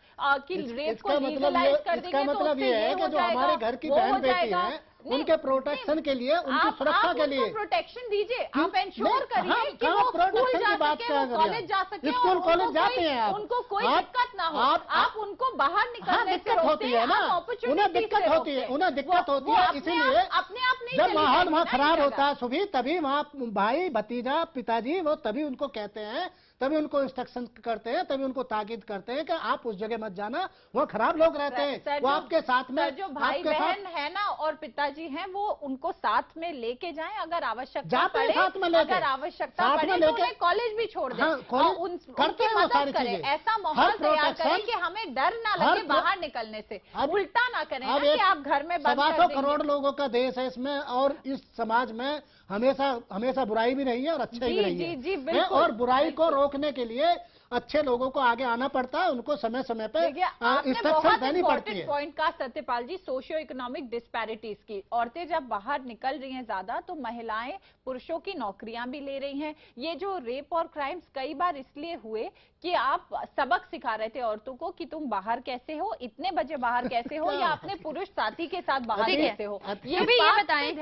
कि रेप को लीगलाइज कर देंगे तो मतलब ये है कि जो हमारे घर की बहन बेटी है उनके प्रोटेक्शन के लिए, उनकी सुरक्षा के लिए प्रोटेक्शन दीजिए, आप इंश्योर करिए कि वो प्रोटेक्शन की बात क्या कॉलेज जा सके, स्कूल कॉलेज जाते हैं आप, उनको कोई दिक्कत ना हो, आप उनको बाहर निकलने से होती है ना, उन्हें दिक्कत होती है, उन्हें दिक्कत होती है, इसीलिए अपने आप नहीं, जब माहौल वहाँ खराब होता है सुबह, तभी वहाँ भाई भतीजा पिताजी वो तभी उनको कहते हैं, तभी उनको इंस्ट्रक्शन करते हैं, तभी उनको ताकीद करते हैं कि आप उस जगह मत जाना, वो खराब लोग रहते हैं, वो आपके साथ में जो भाई बहन है ना और पिताजी हैं वो उनको साथ में लेके जाएं, अगर आवश्यकता पड़े, अगर आवश्यकता पड़े तो उन्हें कॉलेज भी छोड़ दें, करते हैं मदद करें, ऐसा माहौल तैयार करें कि हमें डर ना लगे बाहर निकलने से, उल्टा ना करें कि आप घर में बंद कर देंगे। 125 करोड़ लोगों का देश है इसमें, और इस समाज में हमेशा बुराई भी नहीं है और अच्छाई भी नहीं है, और बुराई को रोकने के लिए अच्छे लोगों को आगे आना पड़ता है, उनको समय समय पे इंस्ट्रक्शन देनी पड़ती है। पॉइंट का सत्यपाल जी, सोशियो इकोनॉमिक डिस्पैरिटीज की, औरतें जब बाहर निकल रही हैं ज्यादा तो महिलाएं पुरुषों की नौकरियां भी ले रही हैं। ये जो रेप और क्राइम्स कई बार इसलिए हुए कि आप सबक सिखा रहे थे औरतों को कि तुम बाहर कैसे हो, इतने बजे बाहर कैसे हो, या अपने पुरुष साथी के साथ बाहर कैसे हो। ये भी ये बताएं,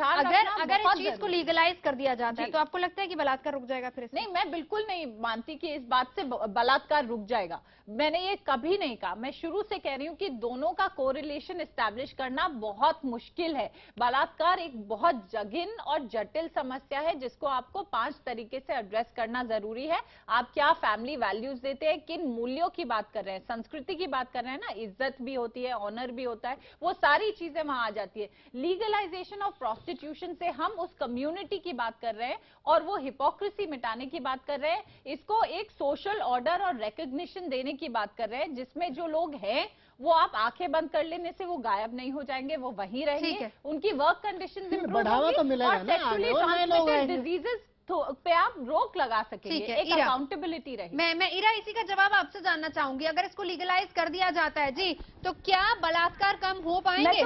अगर इस चीज को लीगलाइज कर दिया जाता है तो आपको लगता है कि बलात्कार रुक जाएगा फिर? नहीं, मैं बिल्कुल नहीं मानती कि इस बात से बलात्कार रुक जाएगा, मैंने ये कभी नहीं कहा। मैं शुरू से कह रही हूँ कि दोनों का कोरिलेशन एस्टैब्लिश करना बहुत मुश्किल है। बलात्कार एक बहुत जघिन और जटिल समस्या है जिसको आपको 5 तरीके से एड्रेस करना जरूरी है। आप क्या फैमिली वैल्यूज देते हैं, किन मूल्यों की बात कर रहे हैं, संस्कृति की बात कर रहे हैं ना, इज्जत भी होती है, ऑनर भी होता है, वो सारी चीजें वहां आ जाती है। लीगलाइजेशन ऑफ प्रोस्टिट्यूशन से हम उस कम्युनिटी की बात कर रहे हैं और वो हिपोक्रेसी मिटाने की बात कर रहे हैं, इसको एक सोशल ऑर्डर और रिकॉग्निशन देने की बात कर रहे हैं, जिसमें जो लोग हैं वो आप आंखें बंद कर लेने से वो गायब नहीं हो जाएंगे, वो वहीं रहेंगे, उनकी वर्क कंडीशंस इंप्रूव बढ़ावा तो मिलेगा ना, सेक्सुअली ट्रांसमिटेड डिजीजेस पे आप रोक लगा सकेंगे, एक अकाउंटेबिलिटी रहेगी। मैं इरा इसी का जवाब आपसे जानना चाहूंगी, अगर इसको लीगलाइज कर दिया जाता है जी तो क्या बलात्कार कम हो पाएंगे?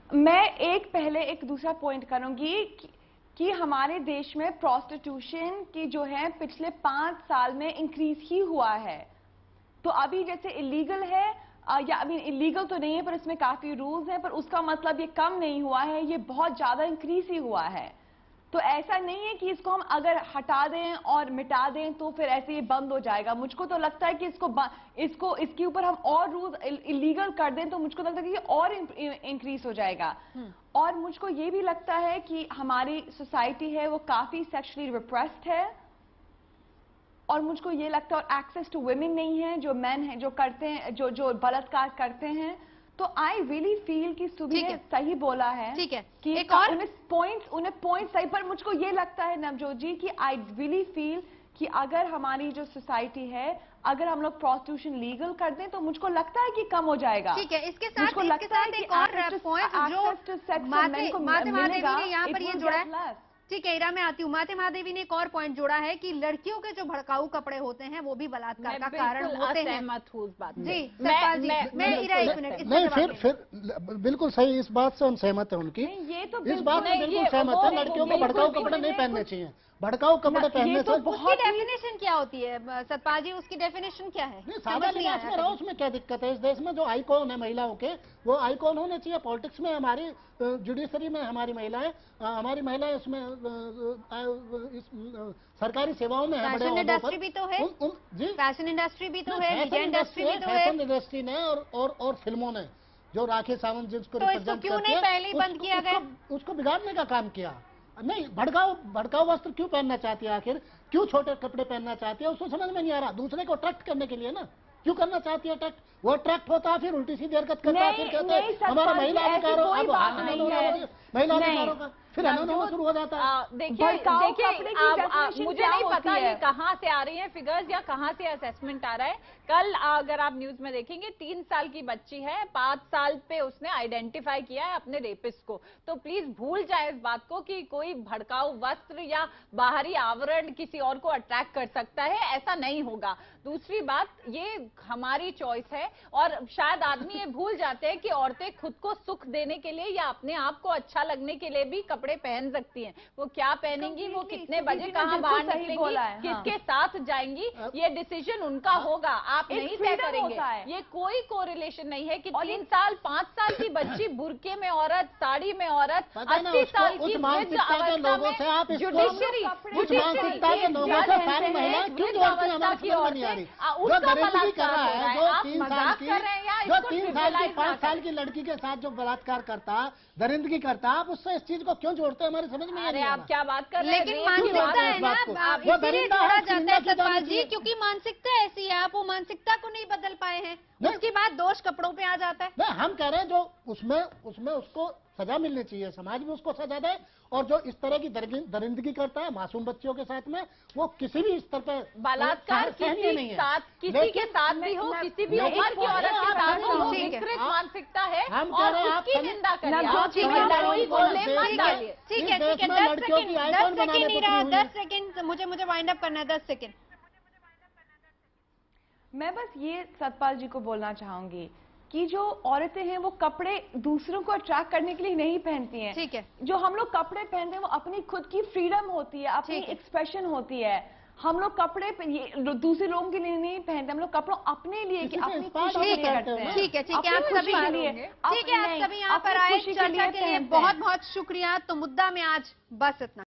मैं एक दूसरा पॉइंट करूंगी कि हमारे देश में प्रोस्टिट्यूशन की जो है पिछले 5 साल में इंक्रीज ही हुआ है। तो अभी जैसे इलीगल है, या अभी इलीगल तो नहीं है पर इसमें काफी रूल्स हैं, पर उसका मतलब ये कम नहीं हुआ है, ये बहुत ज्यादा इंक्रीज ही हुआ है। तो ऐसा नहीं है कि इसको हम अगर हटा दें और मिटा दें तो फिर ऐसे ये बंद हो जाएगा। मुझको तो लगता है कि इसके ऊपर हम और रूल्स इलीगल कर दें तो मुझको लगता है कि ये और इंक्रीज हो जाएगा। और मुझको ये भी लगता है कि हमारी सोसाइटी है वो काफी सेक्सुअली रिप्रेस्ड है, और मुझको ये लगता है और एक्सेस टू वुमेन नहीं है, जो मेन हैं जो करते हैं, जो बलात्कार करते हैं। तो आई रियली फील कि सुबह ने सही बोला है, ठीक है, कि एक और उन्हें पॉइंट सही, पर मुझको ये लगता है नवजोत जी कि आई रियली फील कि अगर हमारी जो सोसाइटी है, अगर हम लोग प्रोस्टिट्यूशन लीगल कर दें तो मुझको लगता है कि कम हो जाएगा। ठीक है, इसके साथ एक और पॉइंट जो माते महादेवी ने यहाँ पर ये जोड़ा है, ठीक है इरा मैं आती हूँ। माते महादेवी ने एक और पॉइंट जोड़ा है कि लड़कियों के जो भड़काऊ कपड़े होते हैं वो भी बलात्कार का कारण होते हैं। उस बात जी सतपाल जी, मैं इरा 1 मिनट नहीं, फिर बिल्कुल सही, इस बात से हम सहमत है उनकी, ये तो इस बात से बिल्कुल सहमत है। लड़कियों को भड़काऊ कपड़े नहीं पहनने चाहिए, भड़काऊ कपड़े पहनने से उसकी डेफिनेशन क्या होती है सतपाल जी, उसकी डेफिनेशन क्या है? सादा लिबास में रहो, उसमें क्या दिक्कत है? इस देश में जो आइकॉन है महिलाओं के, वो आइकॉन होने चाहिए। पॉलिटिक्स में हमारी, जुडिशरी में हमारी महिलाएं इसमें सरकारी सेवाओं में है, फैशन इंडस्ट्री भी तो है जी, फैशन इंडस्ट्री भी तो है, मीडिया इंडस्ट्री भी तो है, फैशन इंडस्ट्री ने और फिल्मों ने जो राखी सावंत जिसको रिप्रेजेंट क्यों नहीं पहले ही बंद किया गया? उसको बिगाड़ने का काम किया। नहीं, भड़काऊ वस्त्र क्यों पहनना चाहती है आखिर, क्यों छोटे कपड़े पहनना चाहती है, उसको समझ में नहीं आ रहा। दूसरे को अट्रैक्ट करने के लिए ना, क्यों करना चाहती है अट्रैक्ट? वो अट्रैक्ट होता है, फिर उल्टी सीधी हरकत करता है, फिर कहते हैं हमारा महिला अधिकारों, महिला अधिकारों का फिर एनोनिमस शुरू हो जाता है। देखिए भड़काऊ कपड़े की definition मुझे क्या नहीं होती पता है? ये कहाँ से आ रही है फिगर्स या कहाँ से असेसमेंट आ रहा है। कल अगर आप न्यूज में देखेंगे 3 साल की बच्ची है, 5 साल पे उसने आइडेंटिफाई किया है अपने रेपिस्ट को। तो प्लीज भूल जाए इस बात को कि कोई भड़काऊ वस्त्र या बाहरी आवरण किसी और को अट्रैक्ट कर सकता है, ऐसा नहीं होगा। दूसरी बात, ये हमारी चॉइस है और शायद आदमी ये भूल जाते हैं कि औरतें खुद को सुख देने के लिए या अपने आप को अच्छा लगने के लिए भी कपड़े पहन सकती हैं। वो क्या पहनेंगी, वो कितने बजे कहाँ बाहर निकलेंगी, किसके साथ जाएंगी, ये डिसीजन उनका होगा, आप नहीं तय करेंगे। ये कोई कोरिलेशन नहीं है कि 3 साल 5 साल की बच्ची बुरके में औरत, साड़ी में औरत, 80 साल की जुडिशरी मानसिकता के लोगों से सारी महिलाएं क्यों जोड़ती हैं, हमारी समझ में नहीं आ रही। जो दरिंदगी कर रहा है, जो 3 साल की 5 साल की लड़की के साथ जो बलात्कार करता, दरिंदगी करता, आप उससे इस चीज को क्यों जोड़ते हैं, हमारी समझ में नहीं आ रहा। आप क्या बात कर रहे हैं? लेकिन मानसिकता है ना, इसीलिए जोड़ा जाता है सतपाल जी, क्योंकि मानसिकता ऐसी है, आप वो मानसिकता को नहीं बदल पाए हैं। उसके बाद दोष कपड़ों पे आ जाता है। नहीं, हम कह रहे हैं जो उसमें उसको सजा मिलनी चाहिए, समाज भी उसको सजा दे, और जो इस तरह की दरिंदगी करता है मासूम बच्चियों के साथ में, वो किसी भी स्तर पर बलात्कार किसी के साथ भी हो, किसी भी उम्र की औरत के साथ हो, विकृत मानसिकता है और उसकी निंदा करिए। ठीक है 10 सेकेंड 10 सेकेंड मुझे वाइंड अप करना है, 10 सेकेंड। मैं बस ये सतपाल जी को बोलना चाहूंगी कि जो औरतें हैं वो कपड़े दूसरों को अट्रैक्ट करने के लिए नहीं पहनती हैं। ठीक है। जो हम लोग कपड़े पहनते हैं वो अपनी खुद की फ्रीडम होती है, अपनी एक्सप्रेशन होती है। हम लोग कपड़े दूसरे लोगों के लिए नहीं पहनते, हम लोग कपड़ों अपने लिए कि अपनी खुशी के लिए करते हैं। ठीक है आप सभी आप सभी यहाँ पर आए चर्चा के लिए बहुत बहुत शुक्रिया। तो मुद्दा में आज बस इतना।